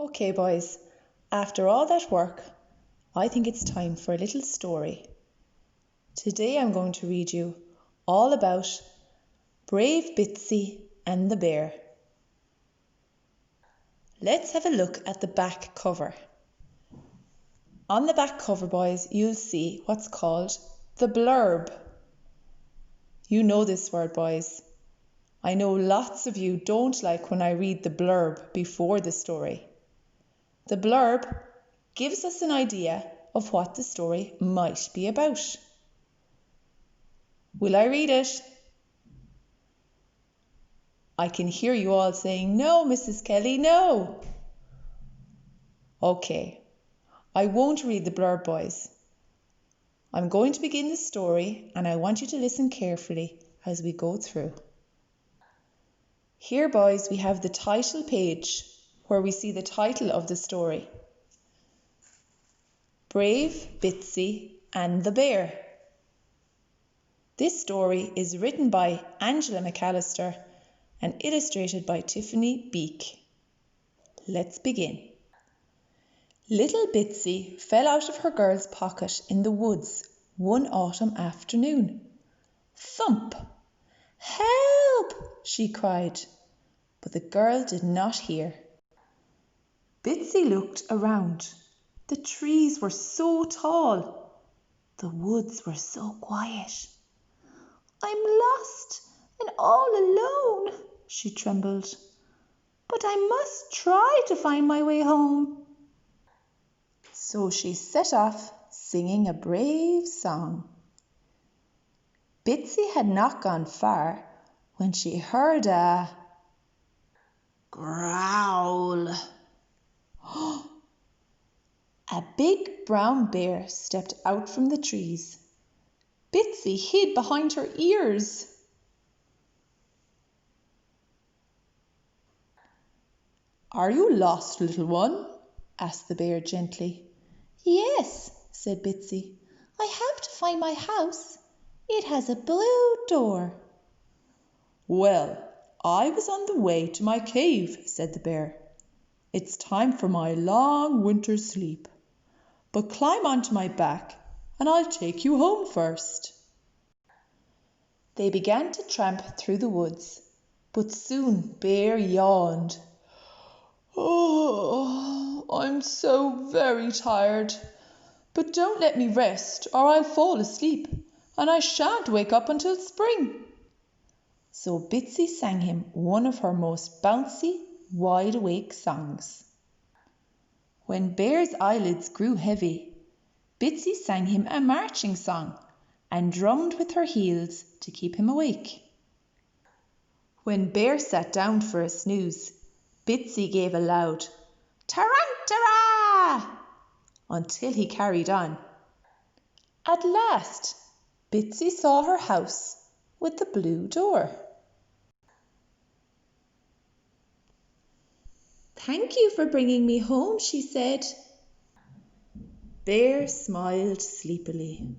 Okay, boys, after all that work, I think it's time for a little story. Today I'm going to read you all about Brave Bitsy and the bear. Let's have a look at the back cover. On the back cover, boys, you'll see what's called the blurb. You know this word, boys. I know lots of you don't like when I read the blurb before the story. The blurb gives us an idea of what the story might be about. Will I read it? I can hear you all saying, "No, Mrs. Kelly, no." Okay, I won't read the blurb, boys. I'm going to begin the story and I want you to listen carefully as we go through. Here, boys, we have the title page where we see the title of the story. Brave Bitsy and the Bear. This story is written by Angela McAllister and illustrated by Tiffany Beek. Let's begin. Little Bitsy fell out of her girl's pocket in the woods one autumn afternoon. Thump! Help! She cried, but the girl did not hear. Bitsy looked around. The trees were so tall. The woods were so quiet. I'm lost and all alone, she trembled. But I must try to find my way home. So she set off singing a brave song. Bitsy had not gone far when she heard a growl. A big brown bear stepped out from the trees. Bitsy hid behind her ears. Are you lost, little one? Asked the bear gently. Yes, said Bitsy. I have to find my house. It has a blue door. Well, I was on the way to my cave, said the bear. It's time for my long winter sleep. But climb onto my back and I'll take you home first. They began to tramp through the woods, but soon Bear yawned. Oh, I'm so very tired. But don't let me rest or I'll fall asleep and I shan't wake up until spring. So Bitsy sang him one of her most bouncy, wide-awake songs. When Bear's eyelids grew heavy, Bitsy sang him a marching song and drummed with her heels to keep him awake. When Bear sat down for a snooze, Bitsy gave a loud tarantara until he carried on. At last, Bitsy saw her house with the blue door. Thank you for bringing me home, she said. Bear smiled sleepily.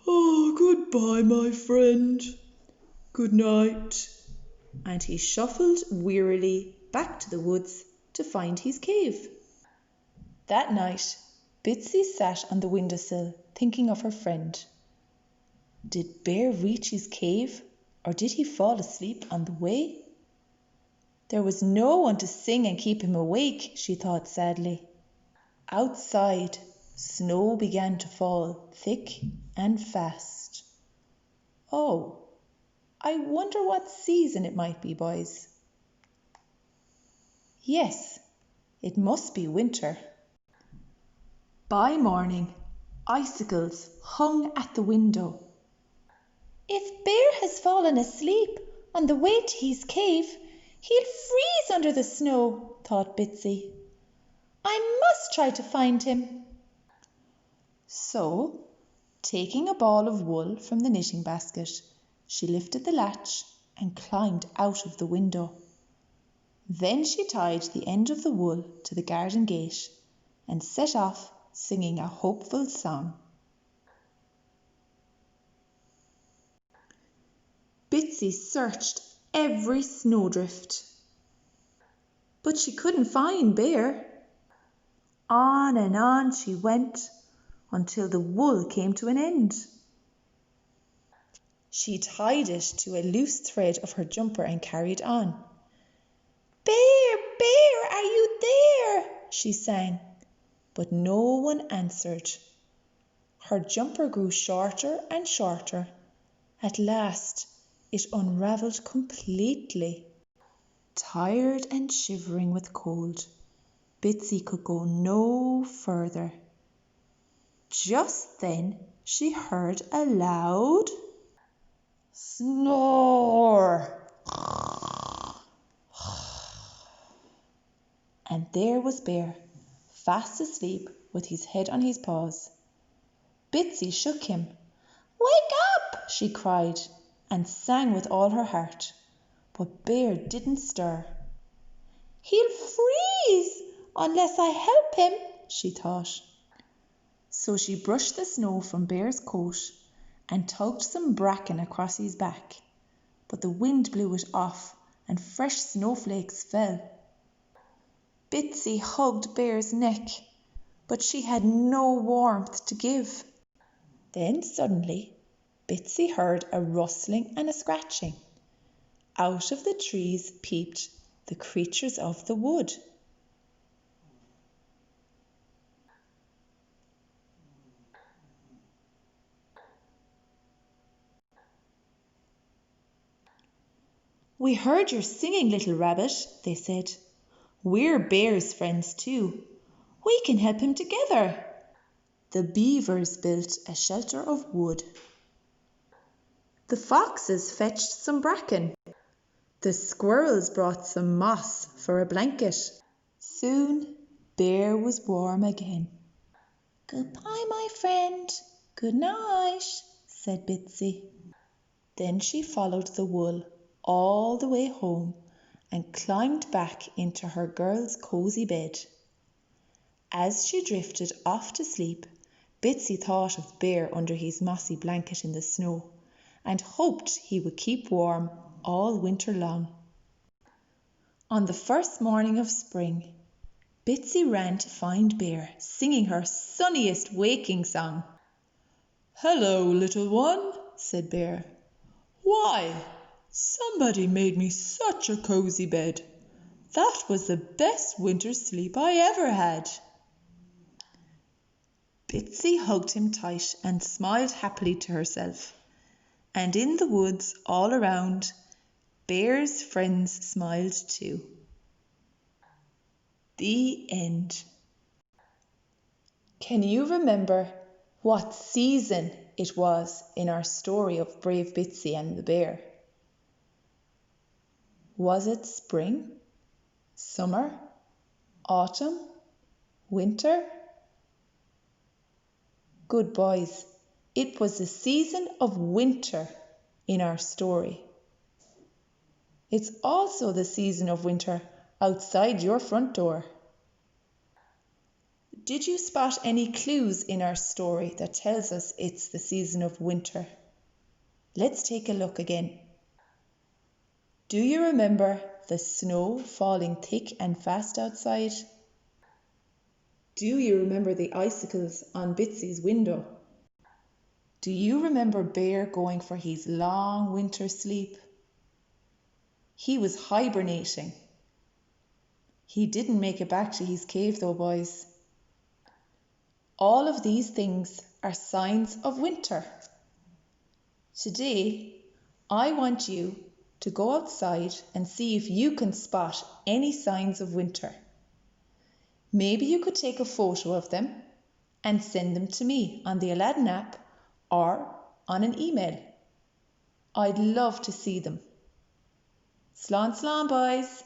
Oh, goodbye, my friend. Good night. And he shuffled wearily back to the woods to find his cave. That night, Bitsy sat on the windowsill thinking of her friend. Did Bear reach his cave or did he fall asleep on the way? There was no one to sing and keep him awake, she thought sadly. Outside, snow began to fall thick and fast. Oh, I wonder what season it might be, boys. Yes, it must be winter. By morning, icicles hung at the window. If Bear has fallen asleep on the way to his cave, he'll freeze under the snow, thought Bitsy. I must try to find him. So, taking a ball of wool from the knitting basket, she lifted the latch and climbed out of the window. Then she tied the end of the wool to the garden gate and set off singing a hopeful song. Bitsy searched every snowdrift. but she couldn't find Bear. On and on she went until the wool came to an end. She tied it to a loose thread of her jumper and carried on. "Bear, Bear, are you there?" she sang, but no one answered. Her jumper grew shorter and shorter. At last it unravelled completely. Tired and shivering with cold, Bitsy could go no further. Just then she heard a loud snore. And there was Bear, fast asleep with his head on his paws. Bitsy shook him. "Wake up!" she cried, and sang with all her heart. But Bear didn't stir. "He'll freeze unless I help him," she thought. So she brushed the snow from Bear's coat and tugged some bracken across his back. But the wind blew it off and fresh snowflakes fell. Bitsy hugged Bear's neck, but she had no warmth to give. Then suddenly Bitsy heard a rustling and a scratching. Out of the trees peeped the creatures of the wood. "We heard your singing, little rabbit," they said. "We're Bear's friends too. We can help him together." The beavers built a shelter of wood. The foxes fetched some bracken. The squirrels brought some moss for a blanket. Soon Bear was warm again. "Goodbye, my friend. Good night," said Bitsy. Then she followed the wool all the way home and climbed back into her girl's cosy bed. As she drifted off to sleep, Bitsy thought of Bear under his mossy blanket in the snow and hoped he would keep warm all winter long. On the first morning of spring, Bitsy ran to find Bear singing her sunniest waking song. "Hello, little one," said Bear. "Why, somebody made me such a cosy bed. That was the best winter sleep I ever had." Bitsy hugged him tight and smiled happily to herself. And in the woods all around, Bear's friends smiled too. The end. Can you remember what season it was in our story of Brave Bitsy and the bear? Was it spring, summer, autumn, winter? Good boys, it was the season of winter in our story. It's also the season of winter outside your front door. Did you spot any clues in our story that tells us it's the season of winter? Let's take a look again. Do you remember the snow falling thick and fast outside? Do you remember the icicles on Bitsy's window? Do you remember Bear going for his long winter sleep? He was hibernating. He didn't make it back to his cave though, boys. All of these things are signs of winter. Today, I want you to go outside and see if you can spot any signs of winter. Maybe you could take a photo of them and send them to me on the Aladdin app or on an email. I'd love to see them. Slán slán, boys.